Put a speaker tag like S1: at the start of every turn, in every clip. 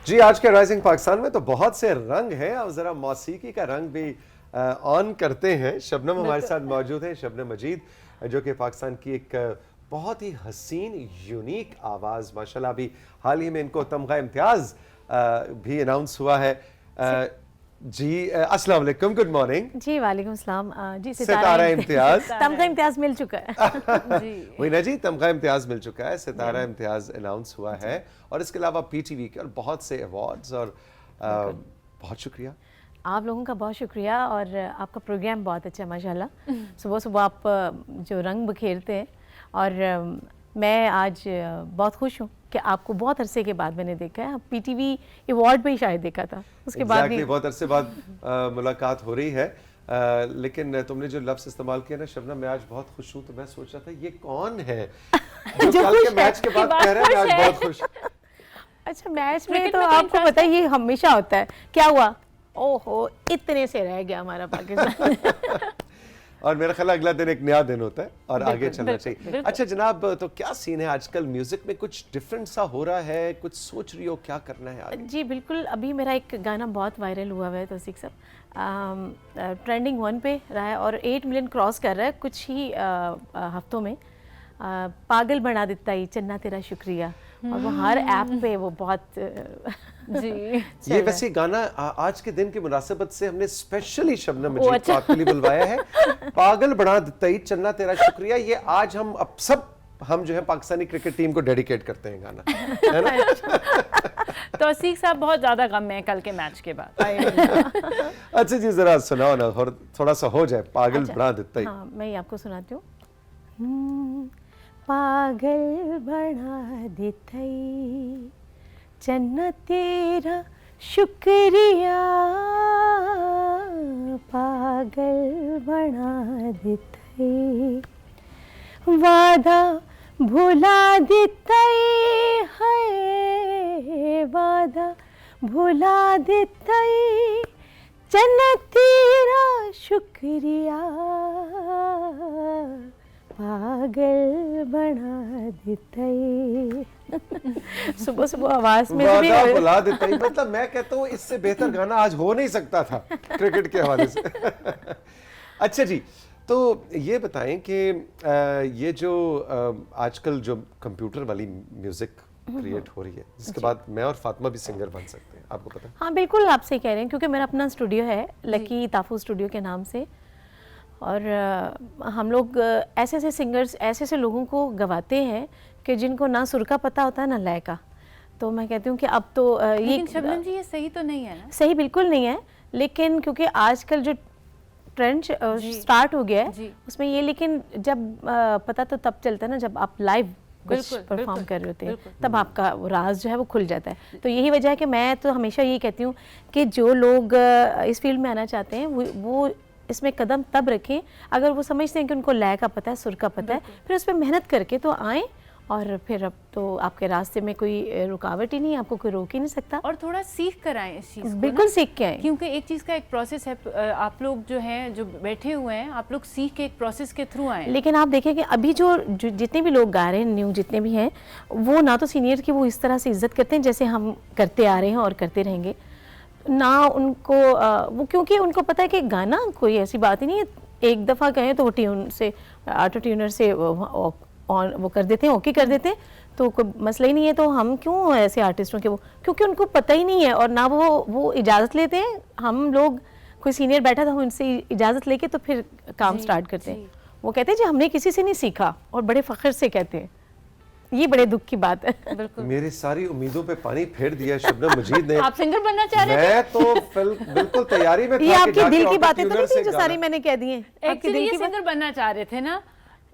S1: जी, आज के राइजिंग पाकिस्तान में तो बहुत से रंग हैं और ज़रा मौसीकी का रंग भी ऑन करते हैं। शबनम हमारे साथ मौजूद है, शबनम मजीद, जो कि पाकिस्तान की एक बहुत ही हसीन यूनिक आवाज़, माशाल्लाह। अभी हाल ही में इनको तमगा इम्तियाज़ भी अनाउंस हुआ है। जी अस्सलाम वालेकुम, गुड मॉर्निंग।
S2: जी वालेकुम सलाम। जी
S1: सितारा इम्तियाज़
S2: तमगा इम्तियाज़ मिल चुका है। जी
S1: वही ना जी, तमगा इम्तियाज़ मिल चुका है, सितारा इम्तियाज़ अनाउंस हुआ है और इसके अलावा पीटीवी के और बहुत से अवार्ड्स और बहुत शुक्रिया
S2: आप लोगों का, बहुत शुक्रिया। और आपका प्रोग्राम बहुत अच्छा है माशाल्लाह। सुबह सुबह आप जो रंग बखेरते हैं और मैं आज बहुत खुश हूँ कि आपको बहुत अरसे के बाद मैंने देखा है। पीटीवी अवार्ड में ही शायद देखा था, उसके बाद भी
S1: बहुत अरसे बाद मुलाकात हो रही है। लेकिन तुमने जो लफ्ज़ इस्तेमाल किया ना शबनम, मैं आज बहुत खुश हूँ। तो मैं सोच रहा था ये कौन है जो कल के मैच के बाद कह रहे हैं आज बहुत खुश।
S2: अच्छा, मैच में तो आपको पता है ये हमेशा होता है। क्या हुआ? ओहो, इतने से रह गया हमारा पाकिस्तान।
S1: और मेरा ख्याल अगला दिन एक नया दिन होता है और आगे चलना चाहिए। अच्छा जनाब, तो क्या सीन है आजकल? म्यूजिक में कुछ डिफरेंट सा हो रहा है, कुछ सोच रही हो क्या करना है आगे?
S2: जी बिल्कुल, अभी मेरा एक गाना बहुत वायरल हुआ है तौसीक साहब, ट्रेंडिंग 1 पे रहा है और 8 मिलियन क्रॉस कर रहा है कुछ ही हफ्तों में। पागल बना देता ही चन्ना तेरा शुक्रिया, और वो हर ऐप पे वो बहुत
S3: जी
S1: ये वैसे गाना आज के दिन की मुनासिबत से हमने स्पेशली शबनम मजीद को आपके लिए बुलवाया है। पागल बना देता ही चन्ना तेरा शुक्रिया, ये आज हम जो है पाकिस्तानी क्रिकेट टीम को डेडिकेट करते हैं गाना, है ना?
S3: तौसीक साहब बहुत ज्यादा गम है कल के मैच के बाद।
S1: अच्छा जी, जरा सुनाओ ना, और थोड़ा सा हो जाए पागल बना देता ही।
S2: हाँ, मैं आपको सुनाती हूँ। पागल बना देता ही चन्ना तेरा शुक्रिया, पागल बना देता ही वादा भुला देता है, वादा भुला देता चन्ना तेरा शुक्रिया, पागल बना देता सुबह सुबह आवाज में भी
S1: बुला देता ही, मतलब मैं कहता हूँ इससे बेहतर गाना आज हो नहीं सकता था क्रिकेट के हवाले से। अच्छा जी, तो ये बताएं कि ये जो आजकल जो कंप्यूटर वाली म्यूजिक क्रिएट हो रही है, जिसके बाद मैं और फातिमा भी सिंगर बन सकते हैं, आपको पता है?
S2: हाँ बिल्कुल, आप सही कह रहे हैं, क्योंकि मेरा अपना स्टूडियो है लकी ताफू स्टूडियो के नाम से, और हम लोग ऐसे ऐसे सिंगर्स, ऐसे ऐसे लोगों को गवाते हैं कि जिनको ना सुर का पता होता है ना लय का। तो मैं कहती हूँ कि अब तो
S3: ये शबनम जी ये सही तो नहीं है ना?
S2: सही बिल्कुल नहीं है, लेकिन क्योंकि आजकल जो ट्रेंड स्टार्ट हो गया है उसमें ये, लेकिन जब पता तो तब चलता है ना जब आप लाइव कुछ परफॉर्म कर रहे होते हैं, तब आपका राज जो है वो खुल जाता है। तो यही वजह है कि मैं तो हमेशा यही कहती हूँ कि जो लोग इस फील्ड में आना चाहते हैं वो इसमें कदम तब रखें अगर वो समझते हैं कि उनको लय का पता है, सुर का पता है, फिर उस पर मेहनत करके तो आएँ, और फिर अब तो आपके रास्ते में कोई रुकावट ही नहीं, आपको कोई रोक ही नहीं सकता।
S3: और थोड़ा सीख कर आए इस चीज़ को,
S2: बिल्कुल सीख के आए,
S3: क्योंकि एक चीज़ का एक प्रोसेस है। आप लोग जो हैं, जो बैठे हुए हैं, आप लोग सीख के एक प्रोसेस के थ्रू आए।
S2: लेकिन आप देखें कि अभी जो जितने भी लोग गा रहे हैं, न्यू जितने भी हैं, वो ना तो सीनियर की वो इस तरह से इज्जत करते हैं जैसे हम करते आ रहे हैं और करते रहेंगे, ना उनको वो, क्योंकि उनको पता है कि गाना कोई ऐसी बात ही नहीं है, एक दफ़ा कहें तो वो ट्यून से, ऑटो ट्यूनर से वो कर देते हैं, ओके कर देते हैं, तो कोई मसला ही नहीं है। तो हम क्यों ऐसे आर्टिस्टों के वो, क्योंकि उनको पता ही नहीं है और ना वो इजाज़त लेते हैं। हम लोग, कोई सीनियर बैठा था, हम उनसे इजाज़त लेके तो फिर काम स्टार्ट करते हैं। वो कहते हैं जी हमने किसी से नहीं सीखा, और बड़े फ़ख्र से कहते हैं। ये बड़े दुख की बात है।
S3: बिल्कुल,
S1: मेरी सारी उम्मीदों पे पानी फेर दिया शबनम मजीद ने।
S3: आप सिंगर बनना चाह रहे थे?
S1: मैं तो बिल्कुल तैयारी में था।
S2: ये आपके दिल की बातें तो नहीं थी जो सारी मैंने कह दी हैं?
S3: एक्चुअली ये सिंगर बनना चाह रहे थे ना,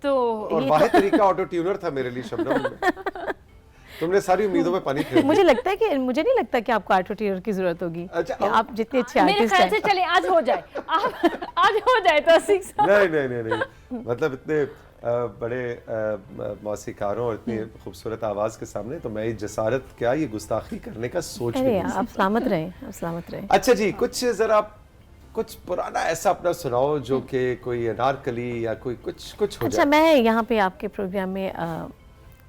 S3: तो
S1: और वाहिद तरीका ऑटो ट्यूनर था मेरे लिए शबनम। तुमने सारी उम्मीदों में पानी फेर दिया।
S2: मुझे लगता है कि, मुझे नहीं लगता कि आपको ऑटो ट्यूनर की जरूरत होगी।
S1: अच्छा,
S2: आप जितने अच्छे
S3: मेरे
S2: आर्टिस्ट
S3: ख्याल से
S2: हैं।
S3: चले आज हो जाए, आज हो जाए तो
S1: नहीं, मतलब इतने बड़े मौसीकारों और इतनी खूबसूरत आवाज के सामने तो मैं जसारत क्या, ये गुस्ताखी करने का सोच भी नहीं।
S2: आप सलामत रहें, आप सलामत रहें।
S1: अच्छा जी, कुछ जरा कुछ पुराना ऐसा अपना सुनाओ जो कि कोई अनारकली या कोई कुछ हो जाए।
S2: अच्छा, मैं यहाँ पे आपके प्रोग्राम में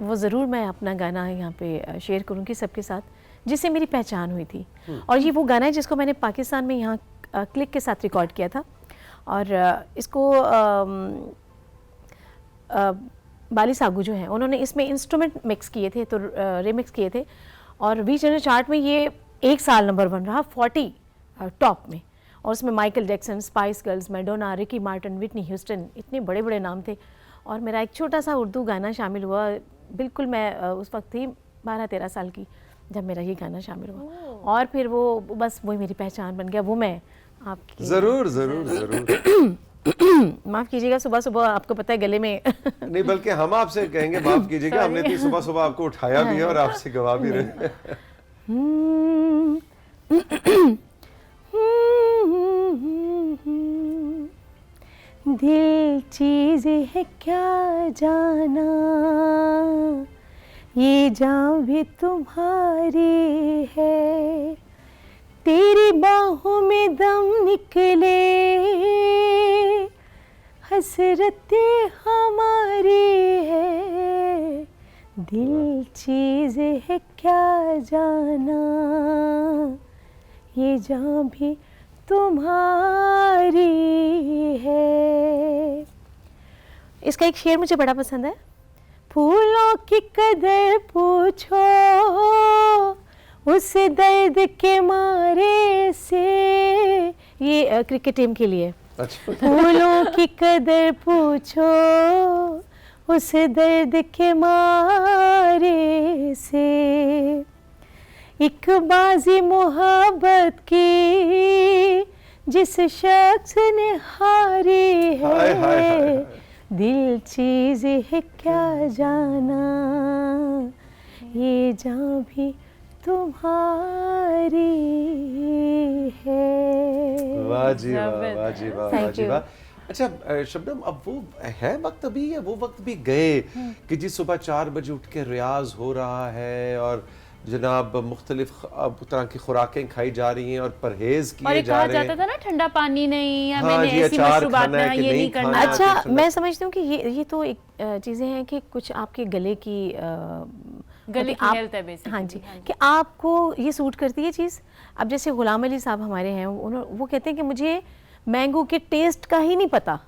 S2: वो ज़रूर मैं अपना गाना यहाँ पे शेयर करूँगी सबके साथ, जिससे मेरी पहचान हुई थी। और ये वो गाना है जिसको मैंने पाकिस्तान में यहाँ क्लिक के साथ रिकॉर्ड किया था, और इसको बाली सागू जो हैं उन्होंने इसमें इंस्ट्रूमेंट मिक्स किए थे, तो रिमिक्स किए थे, और वी जनरल चार्ट में ये 1 साल नंबर 1 रहा, 40 टॉप में। और उसमें Michael Jackson, spice girls, Madonna, Ricky Martin, Whitney Houston, इतने बड़े बड़े नाम थे। और मेरा एक छोटा सा उर्दू गाना शामिल हुआ, बिल्कुल मैं उस वक्त थी 12-13 साल की जब मेरा ये गाना शामिल हुआ, और फिर वो बस वही मेरी पहचान बन गया। वो मैं आपकी
S1: जरूर जरूर जरूर
S2: माफ़ कीजिएगा, सुबह सुबह आपको पता है गले में
S1: नहीं, बल्कि हम आपसे कहेंगे माफ कीजिएगा, हमने इतनी सुबह सुबह आपको उठाया भी है और आपसे गवा भी रहे
S2: दिल चीज है क्या जाना, ये जान भी तुम्हारी है, तेरी बाहों में दम निकले, हसरतें हमारी है, दिल चीज है क्या जाना, ये जान भी तुम्हारी है। इसका एक शेर मुझे बड़ा पसंद है, फूलों की कदर पूछो उस दर्द के मारे से, ये क्रिकेट टीम के लिए।
S1: अच्छा।
S2: फूलों की कदर पूछो उस दर्द के मारे से, एक बाजी मोहब्बत की जिस शख्स ने हारी है,
S1: हाय, हाय, हाय, हाय।
S2: दिल चीज है क्या जाना, ये जान भी तुम्हारी है।
S1: वाह जी वाह, वाह जी वाह, वाह
S2: Thank
S1: जी
S2: you.
S1: वाह। अच्छा शबनम, अब वो है वक्त अभी, या वो वक्त भी गए कि जी सुबह 4 बजे उठ के रियाज हो रहा है और जनाब मुख्तलिफ तरह की खुराकें खाई जा रही हैं और परहेज
S3: और
S1: किए
S3: एक
S1: जा
S3: कहा
S1: रहे हैं?
S3: जाता था ना ठंडा पानी नहीं,
S1: हाँ
S3: हमें
S1: जी,
S3: ऐसी
S1: अचार
S3: मशरूबात
S1: खाना है
S3: में
S1: कि
S3: ये
S1: नहीं
S3: नहीं करना।
S1: खाना।
S2: अच्छा,
S1: ठंडा-
S2: मैं समझती हूँ कि ये तो एक चीज़ें हैं कि कुछ आपके गले की
S3: गले की
S2: आप-
S3: हेल्थ है बेसिकली।
S2: हाँ जी, कि आपको ये सूट करती है चीज़। अब जैसे गुलाम अली साहब हमारे हैं, वो कहते हैं कि मुझे मैंगो के टेस्ट का ही नहीं पता,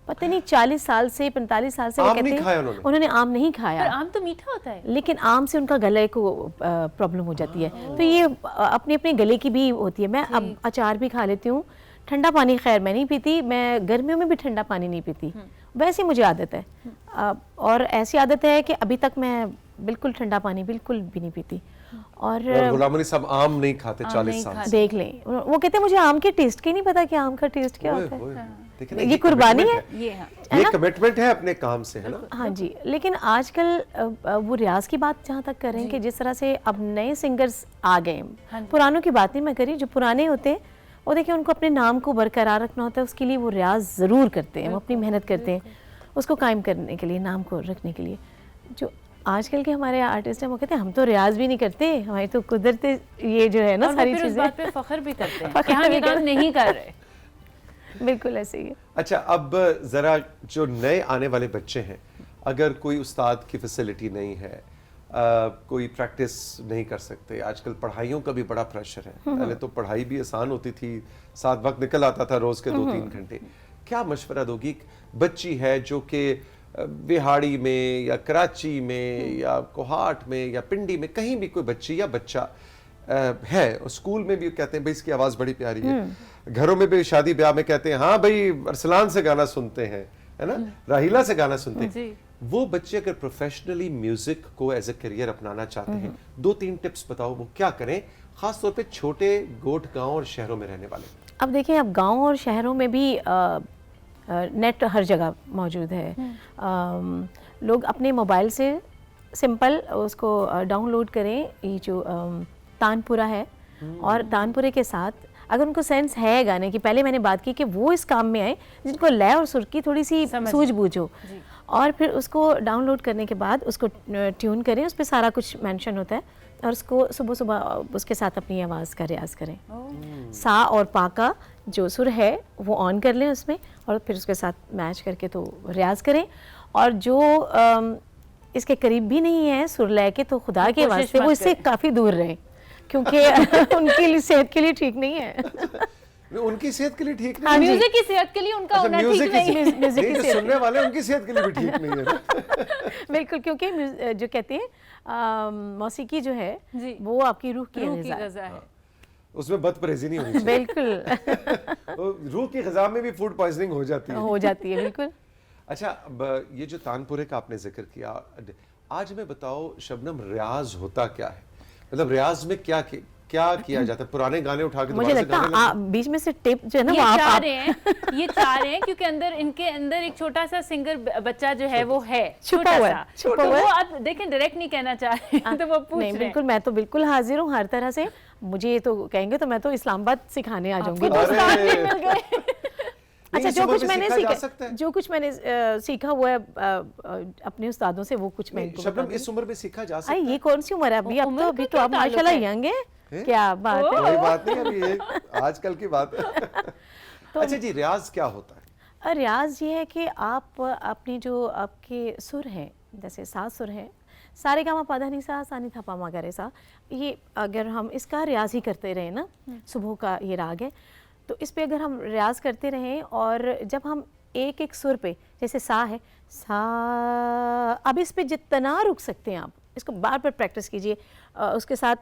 S2: पता नहीं 40 साल से 45 साल से वो
S1: आम
S2: कहते
S1: नहीं
S2: हैं
S1: खाया उन्होंने?
S2: आम नहीं
S3: पर
S2: खाया,
S3: आम तो मीठा होता है।
S2: लेकिन आम से उनका गले को प्रॉब्लम हो जाती है। तो ये अपने अपने गले की भी होती है। मैं अब अचार भी खा लेती हूँ, ठंडा पानी खैर मैं नहीं पीती, मैं गर्मियों में भी ठंडा पानी नहीं पीती, वैसे मुझे आदत है। और ऐसी आदत है कि अभी तक मैं बिल्कुल ठंडा पानी बिल्कुल भी नहीं पीती। और
S1: गुलाम अली साहब आम नहीं खाते
S3: आम
S1: 40
S3: नहीं
S1: साल
S3: खाते।
S1: से।
S2: देख लें, वो कहते हैं मुझे आम के टेस्ट की नहीं पता कि आम का टेस्ट क्या
S1: ओए,
S2: होता है।
S1: ओए, देखिए ना,
S2: ये कुर्बानी
S1: commitment
S2: है।
S3: ये हाँ।
S1: ये कमिटमेंट है अपने काम से, है ना?
S2: हाँ जी, लेकिन आजकल वो रियाज की बात जहाँ तक करें कि जिस तरह से अब नए सिंगर्स आ गए
S3: हाँ
S2: हैं,
S3: जी।
S2: पुरानों की बात नहीं मैं करी, जो पुराने होते हैं वो देखिए उनको अपने नाम को बरकरार रखना होता है, उसके लिए वो रियाज ज़रूर करते हैं, वो अपनी मेहनत करते हैं उसको कायम करने के लिए, नाम को रखने के लिए। जो आजकल के हमारे आर्टिस्ट हैं वो कहते हैं हम तो रियाज भी नहीं करते, हमारी तो कुदरती ये जो है ना
S3: और वो
S2: सारी
S3: फिर उस
S2: चीज़ें।
S3: बात पे फख्र भी करते हैं
S2: फख्र
S3: कि हम
S2: भी
S3: ये काम
S2: करते
S3: नहीं कर रहे।
S2: बिल्कुल ऐसे ही है।
S1: अच्छा, अब ज़रा जो नए आने वाले बच्चे हैं, अगर कोई उस्ताद की फैसिलिटी नहीं है, कोई प्रैक्टिस नहीं कर सकते, आजकल पढ़ाइयों का भी बड़ा प्रेशर है। पहले तो पढ़ाई भी आसान होती थी, साथ वक्त निकल आता था रोज़ के 2-3 घंटे। क्या मशवरा दोगी? बच्ची है जो कि बिहाड़ी में या कराची में या कोहाट में या पिंडी में कहीं भी कोई बच्ची या बच्चा है, स्कूल में भी कहते हैं भाई इसकी आवाज़ बड़ी प्यारी है, घरों में भी शादी ब्याह में कहते हैं हाँ भाई अरसलान से गाना सुनते हैं, है ना, राहिला से गाना सुनते हैं।
S3: जी।
S1: वो बच्चे अगर प्रोफेशनली म्यूजिक को एज ए करियर अपनाना चाहते हैं, 2-3 टिप्स बताओ वो क्या करें, खास तौर पे छोटे गोट गांव और शहरों में रहने वाले।
S2: अब देखिए, अब गांव और शहरों में भी नेट हर जगह मौजूद है। लोग अपने मोबाइल से सिंपल उसको डाउनलोड करें, ये जो तानपुरा है, और तानपुरे के साथ अगर उनको सेंस है गाने की, पहले मैंने बात की कि वो इस काम में आए जिनको लय और सुर की थोड़ी सी सूझबूझ हो, और फिर उसको डाउनलोड करने के बाद उसको ट्यून करें, उस पर सारा कुछ मेंशन होता है, और उसको सुबह सुबह उसके साथ अपनी आवाज़ का रियाज करें। सा और पा का जो सुर है वो ऑन कर लें उसमें, और फिर उसके साथ मैच करके तो रियाज करें। और जो इसके करीब भी नहीं है सुर लय के, तो खुदा के
S3: कोशिश
S2: वास्ते
S3: मत
S2: वो इससे
S3: करें।
S2: काफ़ी दूर रहें, क्योंकि उनके लिए सेहत के लिए ठीक नहीं है।
S1: उनकी सेहत के लिए ठीक
S2: हाँ
S1: नहीं
S2: जी।
S3: म्यूजिक की सेहत के लिए उनका
S1: अच्छा,
S3: होना ठीक
S1: म्यूजिक
S3: नहीं है।
S2: म्यूजिक
S1: नहीं,
S2: की
S1: जो
S2: सेहत
S1: सुनने वाले हैं, उनकी सेहत के लिए भी ठीक नहीं है ना।
S2: बिल्कुल, क्योंकि जो कहते हैं मौसीकी जो है
S3: जी।
S2: वो आपकी रूह की
S3: रूह की
S2: ग़िज़ा है।
S3: ग़िज़ा है।
S1: उसमें बदपरहेजी नहीं होनी चाहिए।
S2: बिल्कुल
S1: तो रूह की ग़िज़ा में भी फूड पॉइजनिंग हो जाती है।
S2: हो जाती है, बिल्कुल।
S1: अच्छा, अब ये जो तानपुरे का आपने जिक्र किया, आज हमें बताओ शबनम, रियाज होता क्या है? मतलब रियाज में क्या किया जाता है? पुराने गाने उठा के
S2: मुझे
S1: दोबारा से
S2: लगता
S1: गाने
S2: है
S1: लगते
S2: बीच में से टिप जो है ना
S3: ये
S2: वो
S3: चाह
S2: आप
S3: रहे हैं, ये चाह रहे हैं क्योंकि इनके अंदर एक छोटा सा सिंगर बच्चा जो है वो है,
S2: छुपा हुआ है,
S3: सा।
S2: छुपा
S3: तो
S2: हुआ है।
S3: वो आप देखें डायरेक्ट नहीं कहना चाह रहे तो वो पूछ
S2: नहीं,
S3: रहे
S2: बिल्कुल, मैं तो बिल्कुल हाजिर हूँ हर तरह से। मुझे ये तो कहेंगे तो मैं तो इस्लामाबाद सिखाने आ जाऊंगी।
S3: आपको
S1: अरे!
S3: दोस्तान भी मिल गए।
S2: अच्छा,
S1: इस
S2: जो
S1: उम्र
S2: कुछ
S1: में
S2: मैंने
S1: सीखा जा सकता है?
S2: जो कुछ मैंने सीखा हुआ है अपने उस्तादों से, वो कुछ मैं
S1: नहीं,
S2: इनको
S1: शबनम,
S2: बता
S1: इस उम्र में सीखा जा
S2: दूंगी।
S1: सकता है?
S2: ये कौन सी उम्र है अभी? अब
S3: उम्र
S2: तो
S3: का
S2: अभी तो
S3: क्या
S2: आप
S3: ताल्लुक
S2: माशाल्लाह
S3: है?
S2: यंग है।
S1: हैं?
S2: क्या बात है।
S1: कोई बात नहीं, अभी ये आजकल की बात है। अच्छा जी, रियाज क्या होता है?
S2: रियाज ये है कि आप अपनी जो आपके सुर हैं, जैसे 7 सुर हैं, सारे गामा पाधा नी सा, सा नी था पा मा गा रे सा, ये अगर हम इसका रियाज ही करते रहे ना, सुबह का ये राग है, तो इस पे अगर हम रियाज करते रहें और जब हम एक एक सुर पे, जैसे सा है, सा, अब इस पे जितना रुक सकते हैं आप, इसको बार बार प्रैक्टिस कीजिए, उसके साथ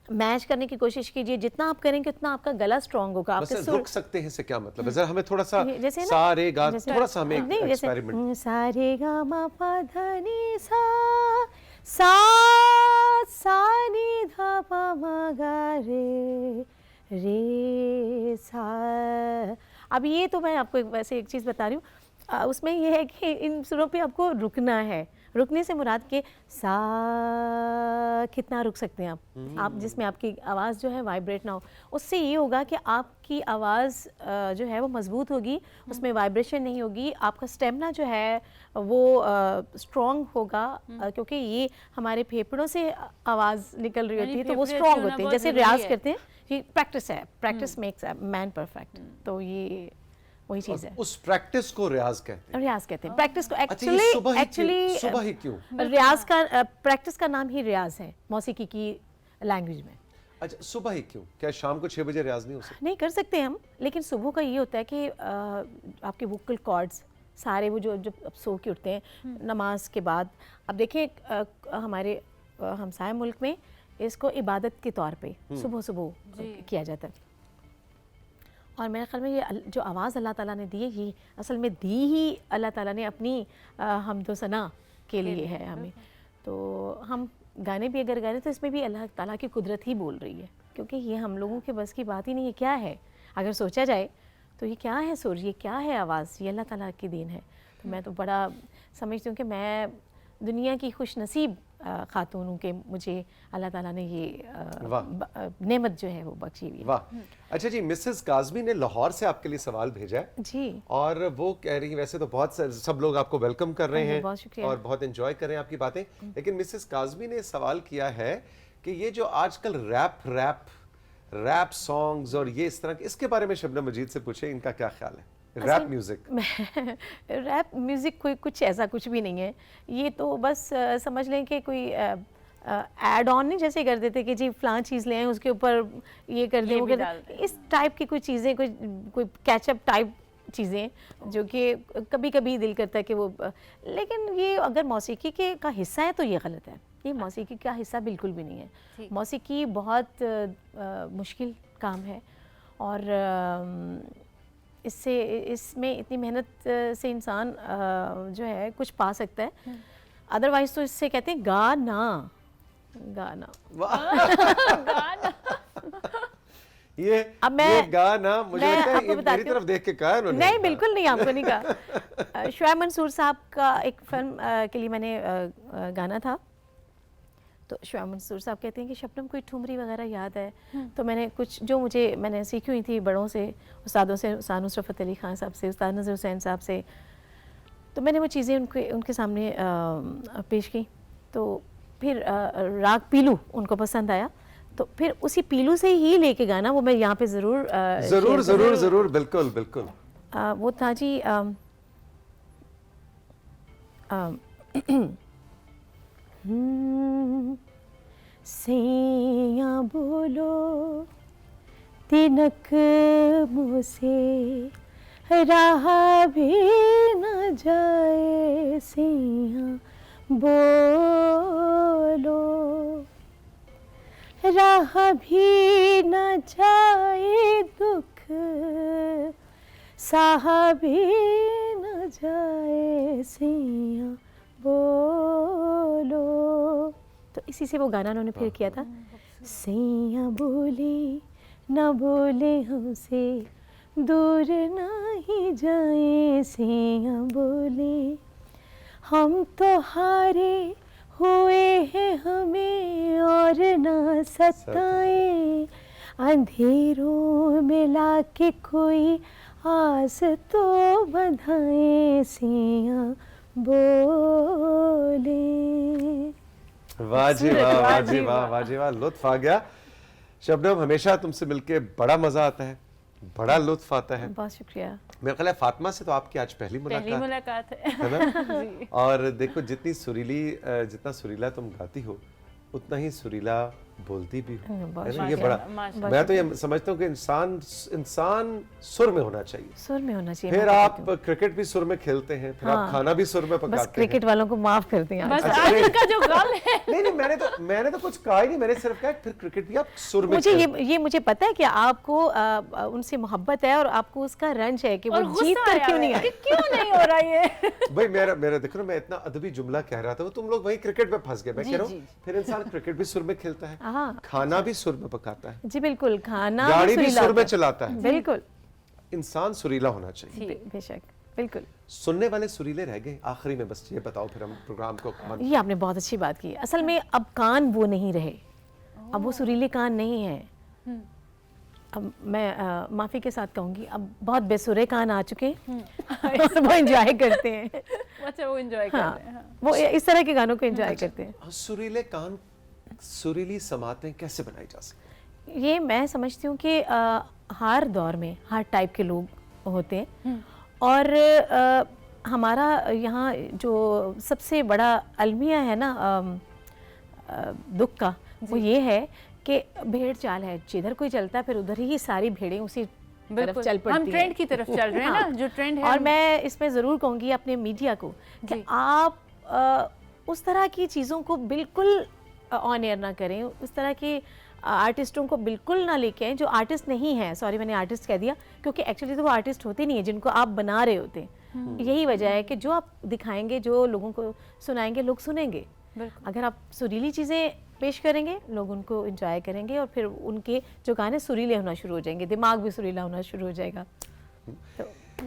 S2: मैच करने की कोशिश कीजिए। जितना आप करेंगे उतना आपका गला स्ट्रांग होगा, आपके
S1: बस
S2: सुर।
S1: रुक सकते हैं से क्या मतलब है? जरा हमें थोड़ा सा
S2: जैसे ना,
S1: सा रे गा,
S2: जैसे-
S1: थोड़ा सा हमें
S2: नहीं, जैसे
S1: एक्सपेरिमेंट।
S2: सा रे गा मा पा धा नी सा, सा सा नी धा पा मा गा रे सा। अब ये तो मैं आपको वैसे एक चीज़ बता रही हूँ, उसमें ये है कि इन सुरों पे आपको रुकना है। रुकने से मुराद के सा कितना रुक सकते हैं आप जिसमें आपकी आवाज़ जो है वाइब्रेट ना हो। उससे ये होगा कि आपकी आवाज़ जो है वो मजबूत होगी, उसमें वाइब्रेशन नहीं होगी, आपका स्टेमिना जो है वो स्ट्रॉन्ग होगा, क्योंकि ये हमारे फेफड़ों से आवाज़ निकल रही
S3: यानी
S2: होती है, तो वो
S3: फेफड़े
S2: स्ट्रॉन्ग
S3: होना
S2: होते हैं।
S3: बहुत
S2: जैसे
S3: ज़रूरी
S2: रियाज
S3: है।
S2: करते हैं, ये प्रैक्टिस है, practice makes a man perfect. तो ये वही चीज़ है,
S1: उस प्रैक्टिस को रियाज कहते हैं।
S2: रियाज कहते हैं प्रैक्टिस को।
S1: अच्छा, ये सुबह ही क्यों?
S2: रियाज का प्रैक्टिस का नाम ही रियाज है मौसीकी की लैंग्वेज में।
S1: अच्छा, सुबह ही क्यों? क्या शाम को 6 बजे रियाज नहीं हो सकता?
S2: नहीं कर सकते हम, लेकिन सुबह का ये होता है कि आपके वोकल कॉर्ड्स सारे वो जो जब आप सो के उठते हैं नमाज के बाद, अब देखिए हमारे हमसाया मुल्क में इसको इबादत के तौर पे सुबह सुबह किया जाता है। और मेरे ख्याल में ये जो आवाज़ अल्लाह ताला ने दी है, ये असल में दी ही अल्लाह ताला ने अपनी हम्दो सना के लिए है हमें। तो हम गाने भी अगर गा रहे तो इसमें भी अल्लाह ताला की कुदरत ही बोल रही है, क्योंकि ये हम लोगों के बस की बात ही नहीं है। क्या है अगर सोचा जाए तो ये क्या है सुर, ये क्या है आवाज़, ये अल्लाह ताला की देन है। तो मैं तो बड़ा समझती हूँ कि मैं दुनिया की खुश नसीब खातून हूँ कि मुझे अल्लाह ताला ने ये नेमत जो है वो बख्शी हुई है।
S1: वाह। अच्छा जी, मिसेस काज़मी ने लाहौर से आपके लिए सवाल भेजा है
S2: जी,
S1: और वो कह रही है, वैसे तो बहुत सब लोग आपको वेलकम कर रहे हैं
S2: बहुत शुक्रिया।
S1: और बहुत एंजॉय कर रहे हैं आपकी बातें, लेकिन मिसेस काज़मी ने सवाल किया है कि ये जो आजकल रैप सॉन्ग्स और ये इस तरह के, इसके बारे में शबनम मजीद से पूछे, इनका क्या ख्याल है? रैप म्यूजिक,
S2: रैप म्यूज़िक कोई कुछ ऐसा कुछ भी नहीं है। ये तो बस समझ लें कि कोई ऐड ऑन नहीं जैसे कर देते कि जी फलां चीज़ ले आए उसके ऊपर ये कर दें,
S3: ये
S2: वो
S3: भी
S2: कर
S3: डाल
S2: दें,
S3: दें।
S2: इस टाइप की कोई चीज़ें, कोई कैचअप टाइप चीज़ें जो कि कभी कभी दिल करता है कि वो, लेकिन ये अगर मौसीकी के का हिस्सा है तो ये गलत है। ये मौसीकी का हिस्सा बिल्कुल भी नहीं है। मौसीकी बहुत मुश्किल काम है और इसमें इतनी मेहनत से इंसान जो है कुछ पा सकता है। अदरवाइज तो इससे कहते हैं गाना।
S1: ये
S2: अब
S1: ये गाना मुझे
S2: मैं
S1: लगता है
S2: आपको
S1: ये
S2: बताती
S1: मेरी
S2: हूँ।
S1: तरफ देख के कहा है उन्होंने।
S2: नहीं, बिल्कुल नहीं, आपको नहीं कहा। शुएब मंसूर साहब का एक फिल्म के लिए मैंने गाना था, तो शुएब मंसूर साहब कहते हैं कि शबनम कोई ठुमरी वगैरह याद है? तो मैंने कुछ जो मैंने सीखी हुई थी बड़ों से, उस्तादों से, उस्ताद नुसरत अली खान साहब से, उस्ताद नज़र हुसैन साहब से, तो मैंने वो चीज़ें उनके सामने पेश की। तो फिर राग पीलू उनको पसंद आया, तो फिर उसी पीलू से ही लेके गाना वो मैं यहाँ पे
S1: ज़रूर बिल्कुल बिल्कुल।
S2: वो था जी सैया बोलो तिनक मुँह से राह भी न जाए, सैया बोलो राह भी न जाए, दुख साह भी न जाए, सैया बोलो। तो इसी से वो गाना उन्होंने फिर किया था, सैया बोले न बोले हमसे दूर नहीं जाए, सैया बोले हम तो हारे हुए हैं हमें और न सताए, अंधेरों में लाके कोई आस तो बधाए, सैया बोले।
S1: वाह जी वाह, वाह जी वाह, वाह जी वाह, लुत्फ आ गया। शबनम, हमेशा तुमसे मिलके बड़ा मजा आता है, बड़ा लुत्फ आता है।
S2: बहुत शुक्रिया।
S1: मेरे ख्याल है फातिमा से तो आपकी आज पहली
S3: मुलाकात
S1: है ना? और देखो जितना सुरीला तुम गाती हो उतना ही सुरीला बोलती भी हो, है ना? ये बड़ा, मैं तो ये समझता हूँ कि इंसान सुर में होना चाहिए,
S2: सुर में होना चाहिए।
S1: फिर आप क्रिकेट भी सुर में खेलते हैं, फिर आप खाना भी सुर में पकाते हैं।
S2: बस क्रिकेट वालों को माफ कर दें
S3: बस आज का जो गम है।
S1: नहीं, मैंने तो कुछ कहा ही नहीं, मैंने सिर्फ कहा फिर क्रिकेट भी आप सुर में
S2: मुझे ये मुझे पता है कि आपको उनसे मोहब्बत है और आपको उसका रंज है कि वो जीत कर क्यों नहीं आए,
S3: क्यों नहीं हो रहा ये।
S1: भाई मेरा देखो ना, मैं इतना अदबी जुमला कह रहा था, वो तुम लोग वही क्रिकेट में फंस गए। मैं कह रहा हूँ फिर इंसान क्रिकेट भी सुर में खेलता है, खाना भी सुर में पकाता है,
S2: जी बिल्कुल, खाना
S1: गाड़ी भी सुर में चलाता है,
S2: बिल्कुल,
S1: इंसान सुरीला होना चाहिए।
S2: बेशक, बिल्कुल।
S1: सुनने वाले सुरीले रह गए। आखिरी में बस ये बताओ, फिर हम प्रोग्राम को
S2: ये आपने बहुत अच्छी बात की। असल में अब कान वो नहीं रहे, अब वो सुरीले कान नहीं है। अब मैं माफ़ी के साथ कहूँगी, अब बहुत बेसुरे कान आ चुके हैं, वो एंजॉय करते हैं।
S3: अच्छा, वो एंजॉय करते हैं,
S2: वो इस तरह के गानों को एंजॉय करते हैं।
S1: सुरीले कान, सुरीली समातें कैसे बनाई जा सकती?
S2: ये मैं समझती हूँ कि हर दौर में हर टाइप के लोग होते हैं, और हमारा यहाँ जो सबसे बड़ा अलमिया है ना दुख का, वो ये है कि भेड़ चाल है, जिधर कोई चलता है फिर उधर ही सारी भेड़ें उसी तरफ चल पड़ती हैं।
S3: हम ट्रेंड की तरफ चल रहे हैं ना, जो ट्रेंड है।
S2: और मैं इसमें ज़रूर कहूँगी अपने मीडिया को कि आप उस तरह की चीज़ों को बिल्कुल ऑन एयर ना करें, उस तरह के आर्टिस्टों को बिल्कुल ना लेके आएं जो आर्टिस्ट नहीं है। सॉरी, मैंने आर्टिस्ट कह दिया, क्योंकि एक्चुअली तो वो आर्टिस्ट होते नहीं है जिनको आप बना रहे होते हैं। यही वजह है कि जो आप दिखाएंगे, जो लोगों को सुनाएंगे, लोग सुनेंगे। अगर आप सुरीली चीज़ें पेश करेंगे, लोग उनको एंजॉय करेंगे, और फिर उनके जो गाने सुरीले होना शुरू हो जाएंगे, दिमाग भी सुरीला होना शुरू हो जाएगा।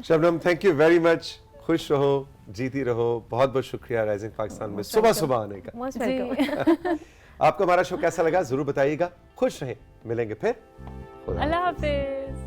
S1: Shabnam, thank you very much, खुश रहो, जीती रहो। बहुत बहुत शुक्रिया राइजिंग पाकिस्तान में सुबह सुबह आने का। आपको हमारा शो कैसा लगा जरूर बताइएगा। खुश रहें, मिलेंगे फिर।
S3: अल्लाह हाफिज।